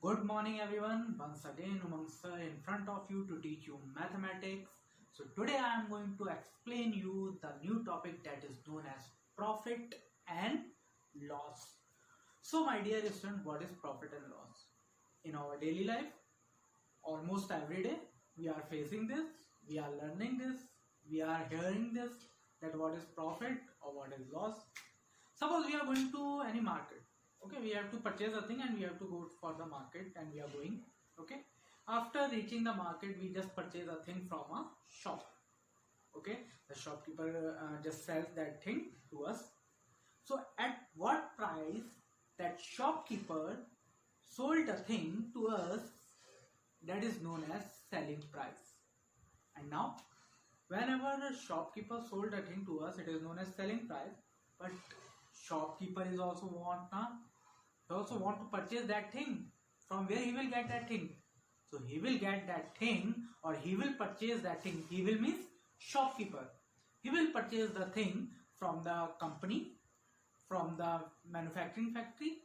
Good morning everyone. Once again Umang sir in front of you to teach you mathematics. So today I am going to explain you the new topic that is known as profit and loss. So my dear student, what is profit and loss? In our daily life, almost every day we are facing this, we are learning this, we are hearing this, that what is profit or what is loss. Suppose we are going to any market. Okay, we have to purchase a thing and we have to go for the market and we are going. Okay, after reaching the market we just purchase a thing from a shop. Okay, the shopkeeper just sells that thing to us. So at what price that shopkeeper sold the thing to us, that is known as selling price. And now whenever the shopkeeper sold a thing to us, it is known as selling price. But shopkeeper is also want to purchase that thing. From where he will get that thing? So he will get that thing, or he will purchase that thing. He will means shopkeeper. He will purchase the thing from the company, from the manufacturing factory,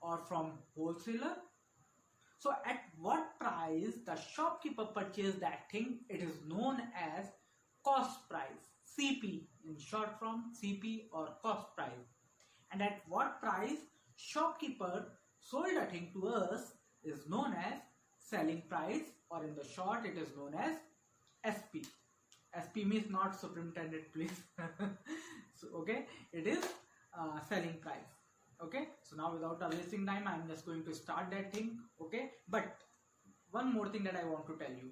or from wholesaler. So at what price the shopkeeper purchased that thing, it is known as cost price, CP, in short form CP or cost price. And at what price shopkeeper sold a thing to us is known as selling price, or in the short it is known as SP. SP means not superintendent, please. So okay, it is selling price. Okay, so now without wasting time, I am just going to start that thing. Okay, but one more thing that I want to tell you.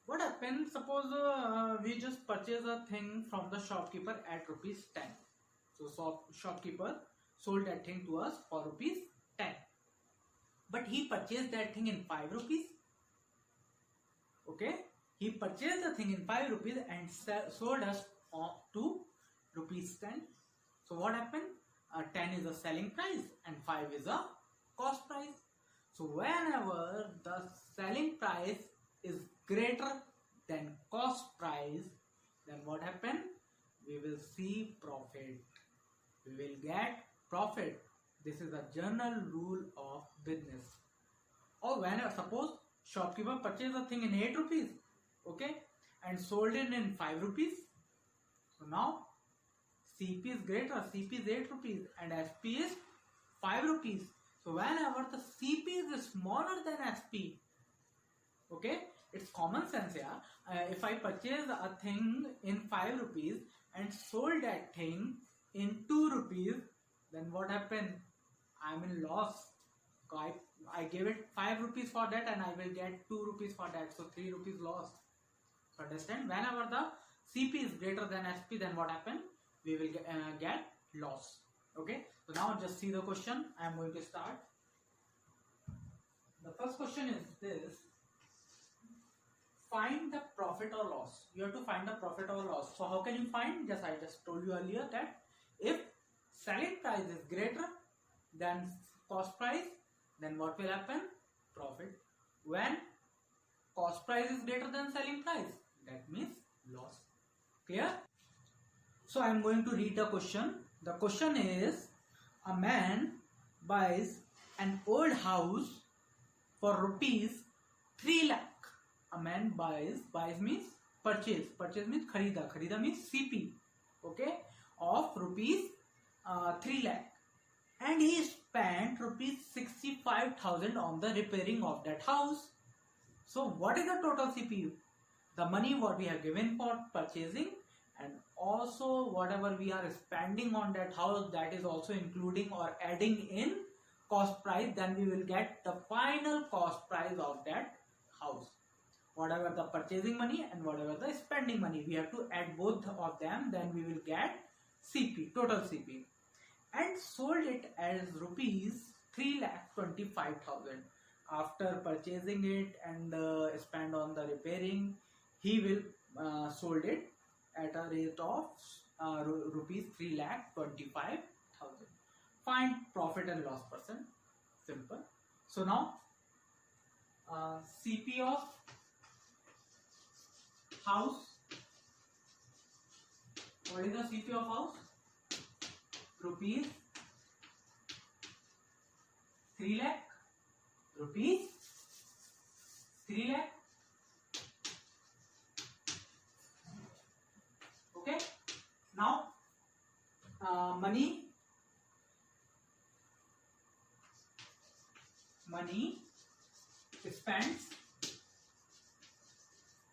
What happens, suppose we just purchase a thing from the shopkeeper at rupees 10. So shopkeeper sold that thing to us for rupees 10. But he purchased that thing in 5 rupees. Okay, he purchased the thing in 5 rupees and sold us to rupees 10. So what happened? 10 is a selling price and 5 is a cost price. So whenever the selling price is greater than cost price, then what happened? We will see profit. We will get profit. This is a general rule of business. Or whenever, suppose shopkeeper purchased a thing in 8 rupees, okay, and sold it in 5 rupees. So now CP is greater, CP is 8 rupees and SP is 5 rupees. So whenever the CP is smaller than SP, okay, it's common sense here. If I purchase a thing in 5 rupees and sold that thing in 2 rupees, then what happened? I'm in loss. I gave it 5 rupees for that and I will get 2 rupees for that. So 3 rupees loss. So understand? Whenever the CP is greater than SP, then what happened? We will get loss. Okay, so now just see the question. I am going to start. The first question is this: find the profit or loss. You have to find the profit or loss. So how can you find? I just told you earlier that if selling price is greater than cost price, then what will happen? Profit. When cost price is greater than selling price, that means loss. Clear? So I am going to read the question. The question is: a man buys an old house for rupees 3 lakh. A man buys means purchase means kharida means CP, okay, of rupees 3 lakh, and he spent rupees 65,000 on the repairing of that house. So what is the total CP? The money what we have given for purchasing, and also whatever we are spending on that house, that is also including or adding in cost price. Then we will get the final cost price of that house. Whatever the purchasing money and whatever the spending money, we have to add both of them, then we will get CP, total CP. And sold it as rupees 3,25,000. After purchasing it and spend on the repairing, he will sold it at a rate of rupees 3,25,000. Find profit and loss percent. Simple. So now CP of house. What is the CP of house? Rupees 3 lakh. rupees 3 lakh. Okay. Now money spent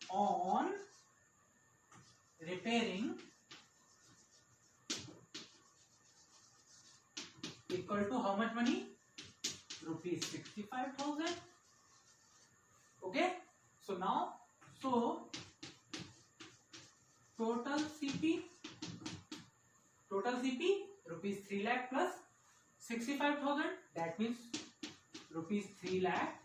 on repairing equal to how much money? Rupees 65,000. Okay. So now, total CP rupees 3 lakh plus 65,000. That means rupees 3 lakh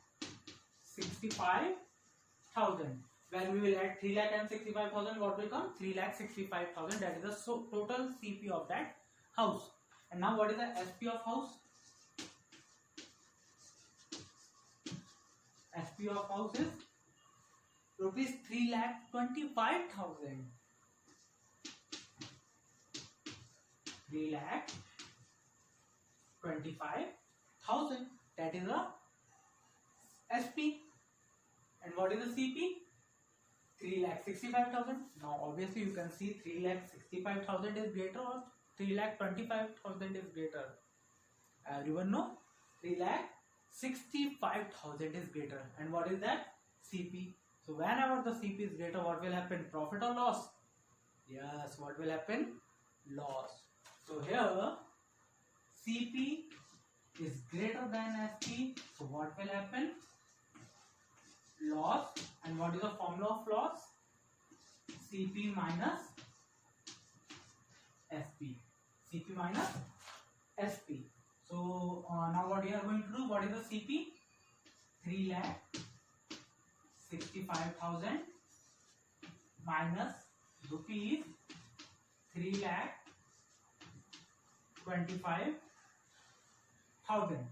65,000. When we will add 3 lakh and 65,000, what will come? 3 lakh 65,000. That is the total CP of that house. And now what is the SP of house? SP of house is rupees 3 lakh 25,000. 3 lakh 25,000. That is the SP. And what is the CP? 3 lakh 65,000. Now obviously you can see 3 lakh 65,000 is greater or 3 lakh 25,000 is greater. Everyone know 3 lakh 65,000 is greater. And what is that? CP. So whenever the CP is greater, what will happen? Profit or loss? Yes, what will happen? Loss. So here CP is greater than SP. So what will happen? Loss. And what is the formula of loss? CP minus SP. CP minus SP. So now what we are going to do? What is the CP? 3 lakh 65,000 minus rupees 3 lakh 25,000.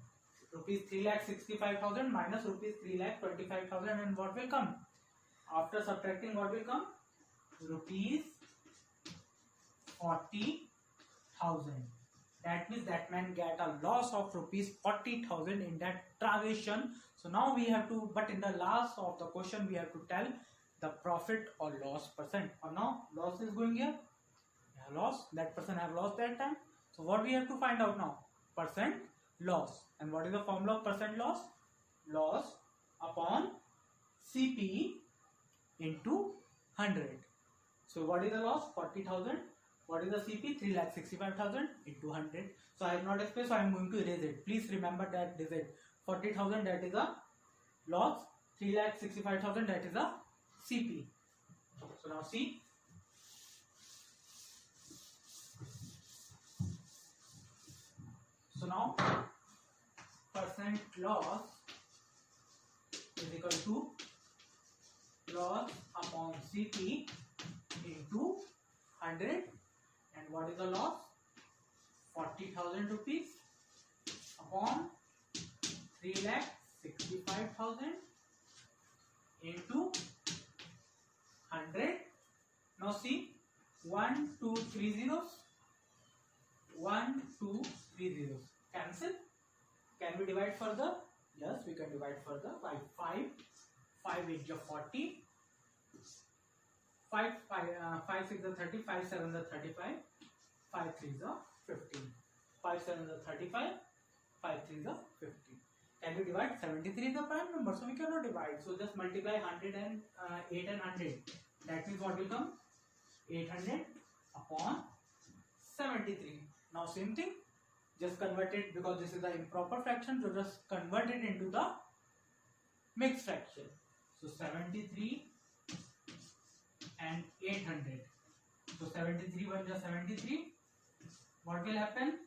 Rupees 3 lakh 65,000 minus rupees 3 lakh 25,000, and what will come? After subtracting, what will come? Rupees 40,000. That means that man get a loss of rupees 40,000 in that transaction. So now we have to, but in the last of the question we have to tell the profit or loss percent. Or now loss is going here. Yeah, loss. That person have lost that time. So what we have to find out now? Percent loss. And what is the formula of percent loss? Loss upon CP into 100. So what is the loss? 40,000. What is the CP? 3,65,000 into 100. So I have not explained, so I am going to erase it. Please remember that this is 40,000, that is a loss. 3,65,000, that is a CP. So now see. So now percent loss is equal to loss upon CP into 100. And what is the loss? 40,000 rupees upon 3,65,000 into 100. Now see, 1, 2, 3 zeros. 1, 2, 3 zeros. Cancel. Can we divide further? Yes, we can divide further by 5. 5 is 40. 5 6 is 30, 5 7 is 35, 5 3 is 15. 5 7 is 35, 5 3 is 15. Can we divide? 73 is a prime number, so we cannot divide. So just multiply 100 and 8 and 100. That means what will come? 800 upon 73. Now same thing. Just convert it, because this is the improper fraction, so just convert it into the mixed fraction. So 73 and 800. So 73 1 is 73. What will happen?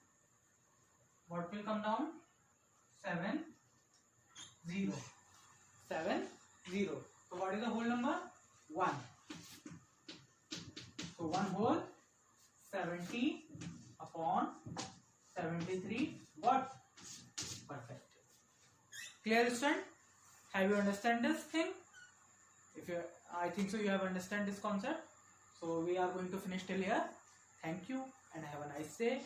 What will come down? 7 0. 7 0. So what is the whole number? 1. So 1 whole 70 upon 73. What? Perfect. Clear, student? Have you understand this thing? If you, I think so you have understand this concept. So we are going to finish till here. Thank you and have a nice day.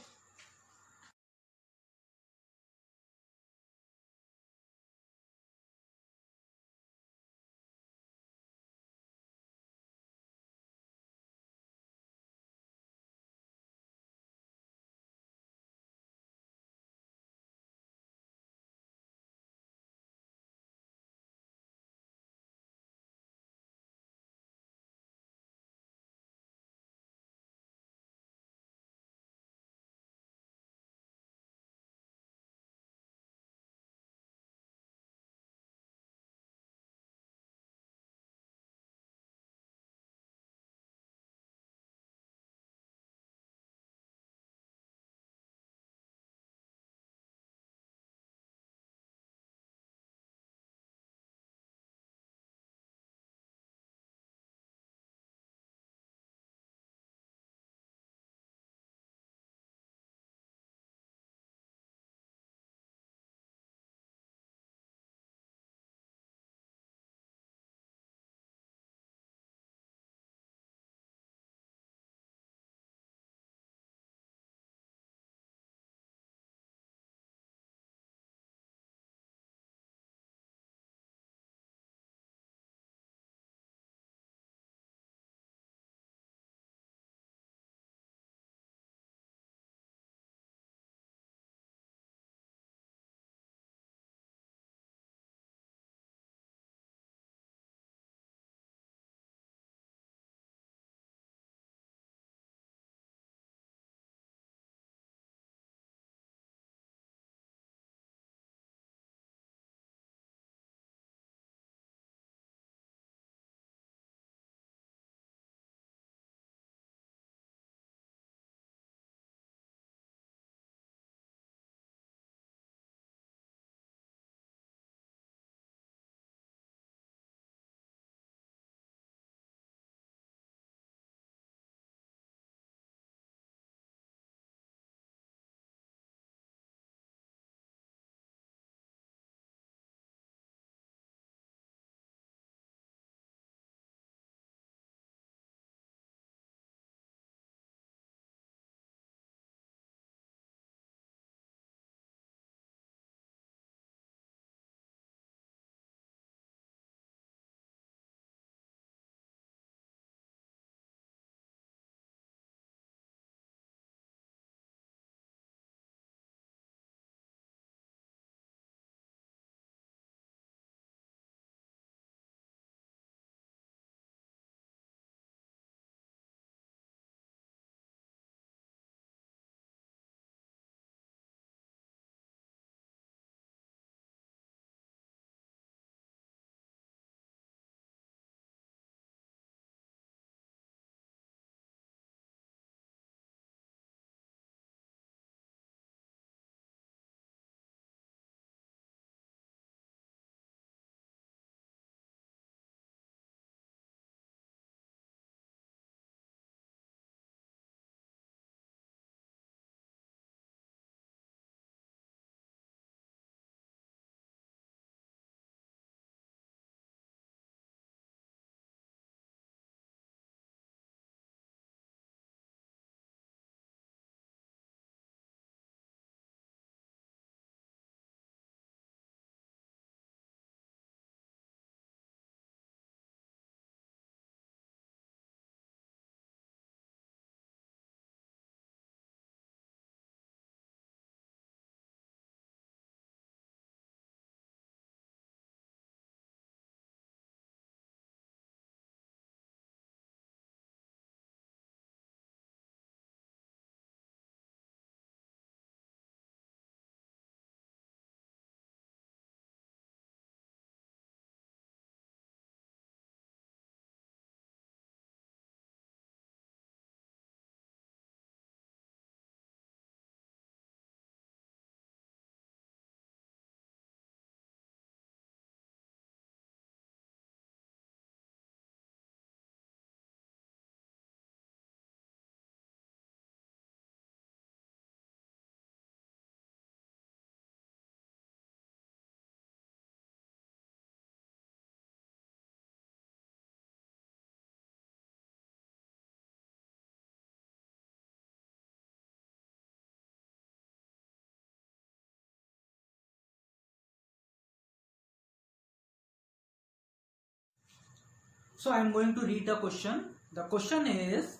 So I am going to read the question. The question is,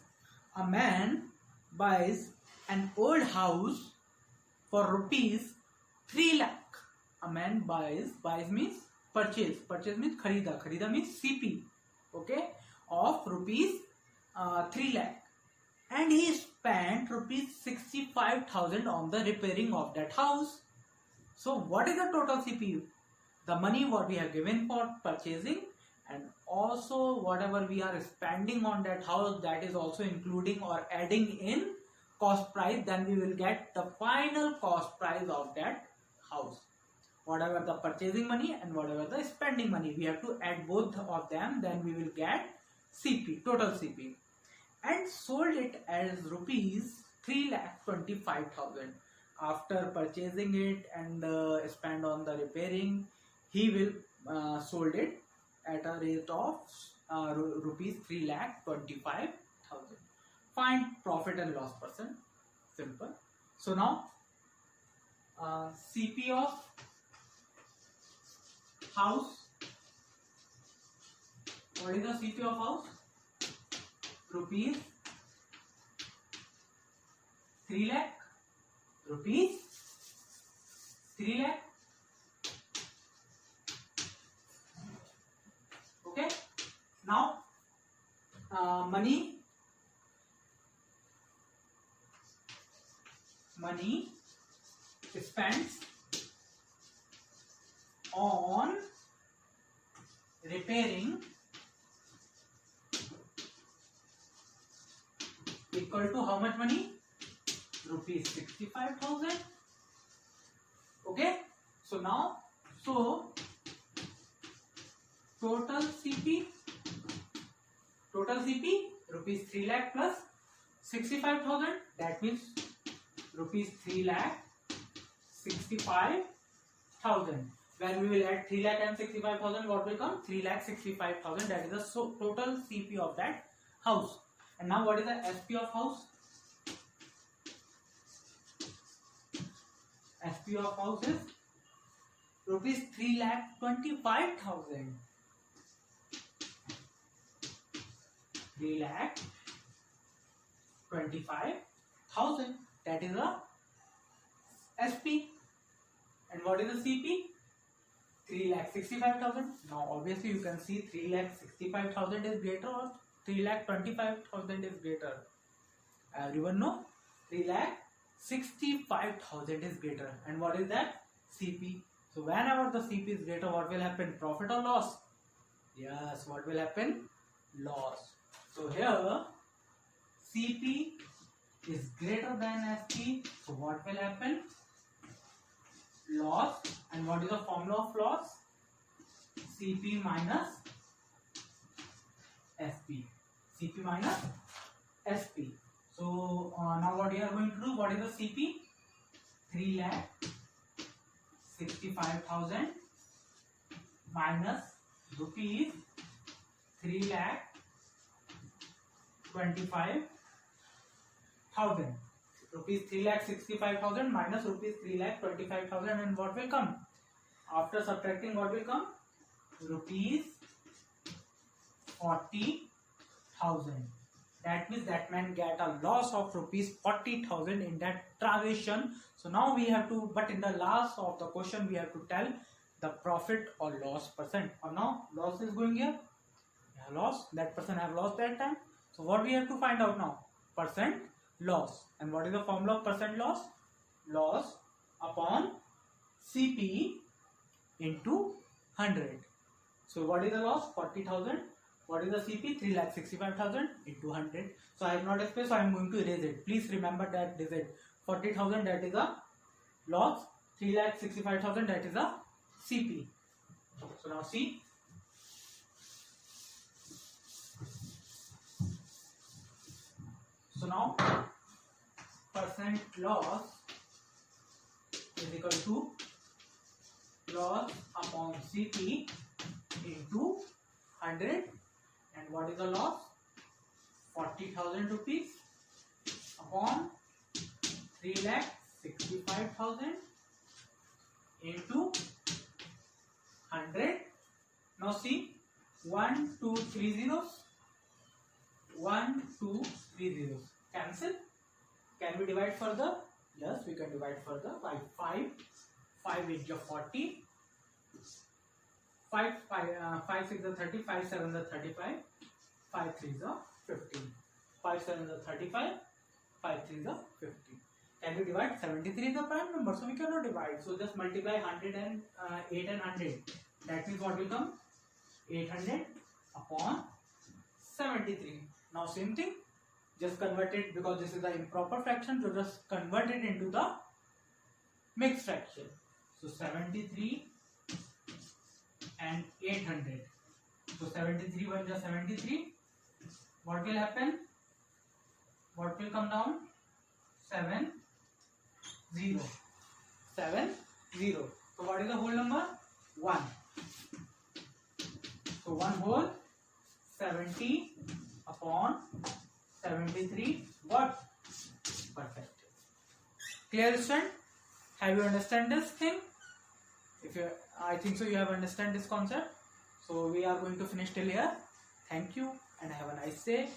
a man buys an old house for rupees 3 lakh. A man buys means purchase means kharida means CP, okay, of rupees 3 lakh, and he spent rupees 65,000 on the repairing of that house. So what is the total CPU? The money what we have given for purchasing, and also whatever we are spending on that house, that is also including or adding in cost price. Then we will get the final cost price of that house. Whatever the purchasing money and whatever the spending money, we have to add both of them. Then we will get CP, total CP, and sold it as rupees 3,25,000. After purchasing it and spend on the repairing, he will sold it at a rate of rupees 3,25,000. Find profit and loss percent. Simple. So now CP of house. What is the CP of house? Rupees 3 lakh. Rupees 3 lakh. Okay. Now money spends on repairing equal to how much money? Rupees 65,000. Okay. So now, total CP rupees 3 lakh plus 65,000. That means rupees 3 lakh 65,000. When we will add 3 lakh and 65,000, what will come? 3 lakh 65,000. That is the total CP of that house. And now what is the SP of house? SP of house is rupees 3,25,000. 3,25,000. That is the SP. And what is the CP? 3,65,000. Now obviously you can see 3,65,000 is greater or 3,25,000 is greater. Everyone know 3,65,000 is greater. And what is that? CP. So whenever the CP is greater, what will happen? Profit or loss? Yes, what will happen? Loss. So here CP is greater than SP. So what will happen? Loss. And what is the formula of loss? CP minus SP. CP minus SP. So now what we are going to do? What is the CP? 3,65,000 minus rupees 3,25,000. Rupees 3,65,000 minus rupees 3,25,000, and what will come? After subtracting, what will come? Rupees 40,000. That means that man get a loss of rupees 40,000 in that transaction. So now we have to, but in the last of the question we have to tell the profit or loss percent. Or now loss is going here. Yeah, loss. That person have lost that time. So what we have to find out now? Percent loss. And what is the formula of percent loss? Loss upon CP into 100. So what is the loss? 40,000. What is the CP? 3,65,000 into 100. So I have not explained, so I am going to erase it. Please remember that this is 40,000, that is a loss. 3,65,000, that is a CP. So now see. So now percent loss is equal to loss upon CP into 100. And what is the loss? 40,000 rupees upon 3,65,000 into 100. Now see, 1, 2, 3 zeros. 1, 2, 3 zeros. Cancel. Can we divide further? Yes, we can divide further by 5. 5 is 40. 5 6 is 30. 5 7 is 35. 5 3 is 15. 5 7 is 35. 5 3 is 15. Can we divide? 73 is a prime number, so we cannot divide. So just multiply 100 and 8 and 100. That means what will come? 800 upon 73. Now same thing. Just convert it, because this is the improper fraction, so just convert it into the mixed fraction. So 73 and 800. So 73 1 is 73. What will happen? What will come down? 7 0. 7 0. So what is the whole number? 1. So 1 whole 70 upon 73. What? Perfect. Clear, student? Have you understand this thing? If you, I think so, you have understand this concept. So we are going to finish till here. Thank you and have a nice day.